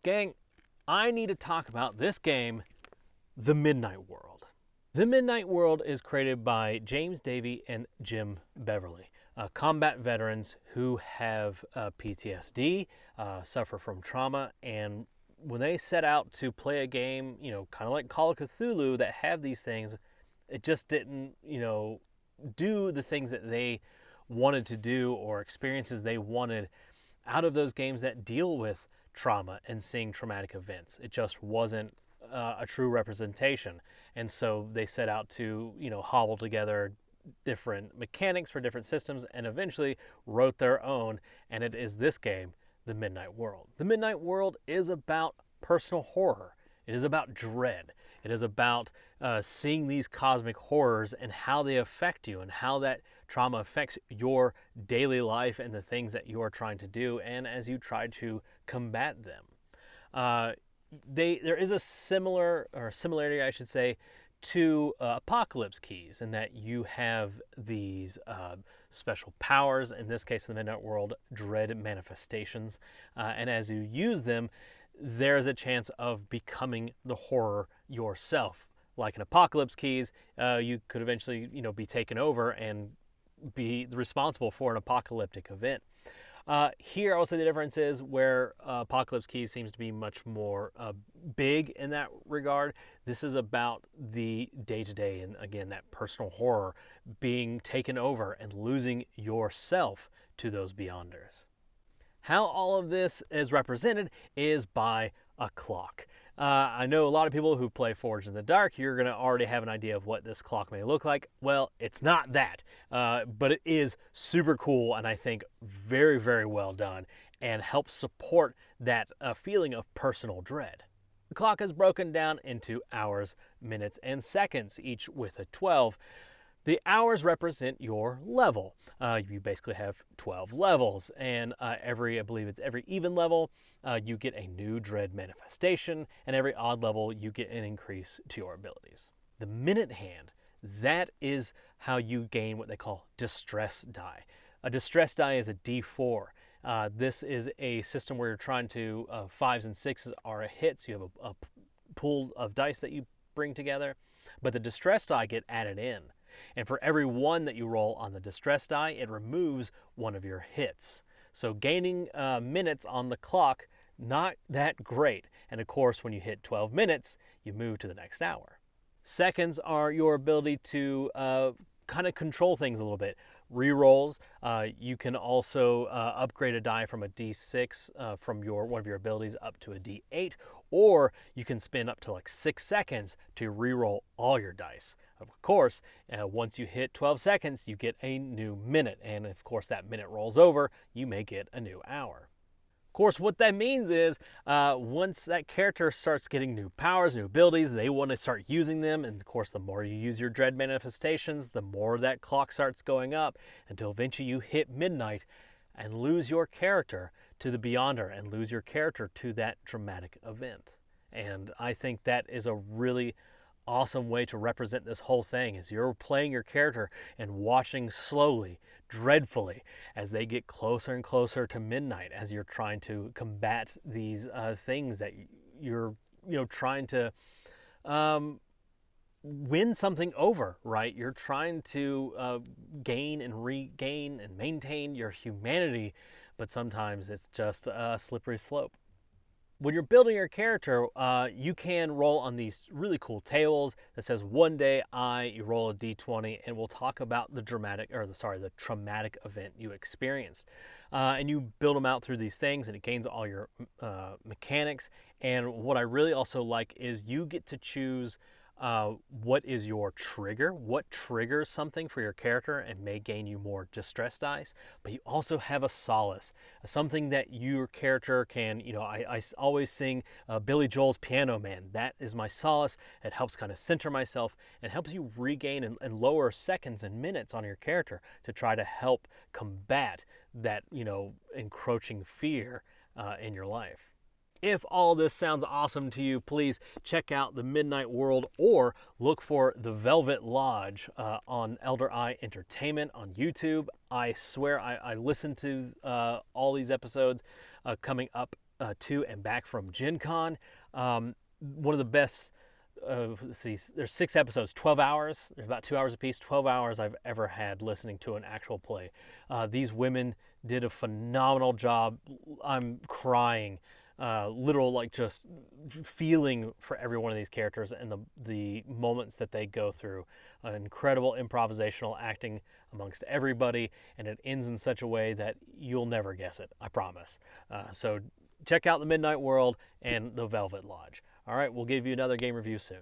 Gang, I need to talk about this game, The Midnight World. The Midnight World is created by James Davey and Jim Beverly, combat veterans who have PTSD, suffer from trauma, and when they set out to play a game, kind of like Call of Cthulhu that have these things, it just didn't, do the things that they wanted to do or experiences they wanted out of those games that deal with trauma and seeing traumatic events. It just wasn't a true representation. And so they set out to, hobble together different mechanics for different systems and eventually wrote their own. And it is this game, The Midnight World. The Midnight World is about personal horror. It is about dread. It is about seeing these cosmic horrors and how they affect you and how that trauma affects your daily life and the things that you are trying to do and as you try to combat them. There is a similarity, I should say, to Apocalypse Keys in that you have these special powers, in this case in the Midnight World, dread manifestations, and as you use them, there's a chance of becoming the horror yourself. Like in Apocalypse Keys, you could eventually, be taken over and be responsible for an apocalyptic event. Here, I will say the difference is where Apocalypse Keys seems to be much more big in that regard. This is about the day-to-day and, again, that personal horror being taken over and losing yourself to those beyonders. How all of this is represented is by a clock. I know a lot of people who play Forged in the Dark, you're going to already have an idea of what this clock may look like. Well, it's not that, but it is super cool and I think very, very well done and helps support that feeling of personal dread. The clock is broken down into hours, minutes, and seconds, each with a 12. The hours represent your level. You basically have 12 levels, and I believe it's every even level, you get a new dread manifestation, and every odd level, you get an increase to your abilities. The minute hand, that is how you gain what they call distress die. A distress die is a D4. This is a system where you're trying to, 5s and 6s are a hit, so you have a pool of dice that you bring together, but the distress die get added in. And for every one that you roll on the distress die, it removes one of your hits. So gaining minutes on the clock, not that great. And of course, when you hit 12 minutes, you move to the next hour. Seconds are your ability to kind of control things a little bit. Rerolls, you can also upgrade a die from a D6 from one of your abilities up to a D8, or you can spend up to like 6 seconds to reroll all your dice. Of course, once you hit 12 seconds, you get a new minute, and of course that minute rolls over, you may get a new hour. Of course, what that means is once that character starts getting new powers, new abilities, they want to start using them. And of course, the more you use your dread manifestations, the more that clock starts going up until eventually you hit midnight and lose your character to the Beyonder and lose your character to that dramatic event. And I think that is a really awesome way to represent this whole thing is you're playing your character and watching slowly, dreadfully, as they get closer and closer to midnight as you're trying to combat these things that you're trying to win something over, right? You're trying to gain and regain and maintain your humanity, but sometimes it's just a slippery slope. When you're building your character, you can roll on these really cool tables that says one day you roll a d20, and we'll talk about the traumatic event you experienced. And you build them out through these things, and it gains all your mechanics. And what I really also like is you get to choose what is your trigger, what triggers something for your character and may gain you more distress dice, but you also have a solace, something that your character can, I always sing Billy Joel's Piano Man. That is my solace. It helps kind of center myself and helps you regain and lower seconds and minutes on your character to try to help combat that, encroaching fear in your life. If all this sounds awesome to you, please check out The Midnight World or look for The Velvet Lodge on Elder Eye Entertainment on YouTube. I swear I listen to all these episodes coming up to and back from Gen Con. One of the best, let's see, there's 6 episodes, 12 hours. There's about 2 hours apiece, 12 hours I've ever had listening to an actual play. These women did a phenomenal job. I'm crying, literal, like just feeling for every one of these characters and the moments that they go through. An incredible improvisational acting amongst everybody, and it ends in such a way that you'll never guess it, I promise. So check out The Midnight World and The Velvet Lodge. All right, we'll give you another game review soon.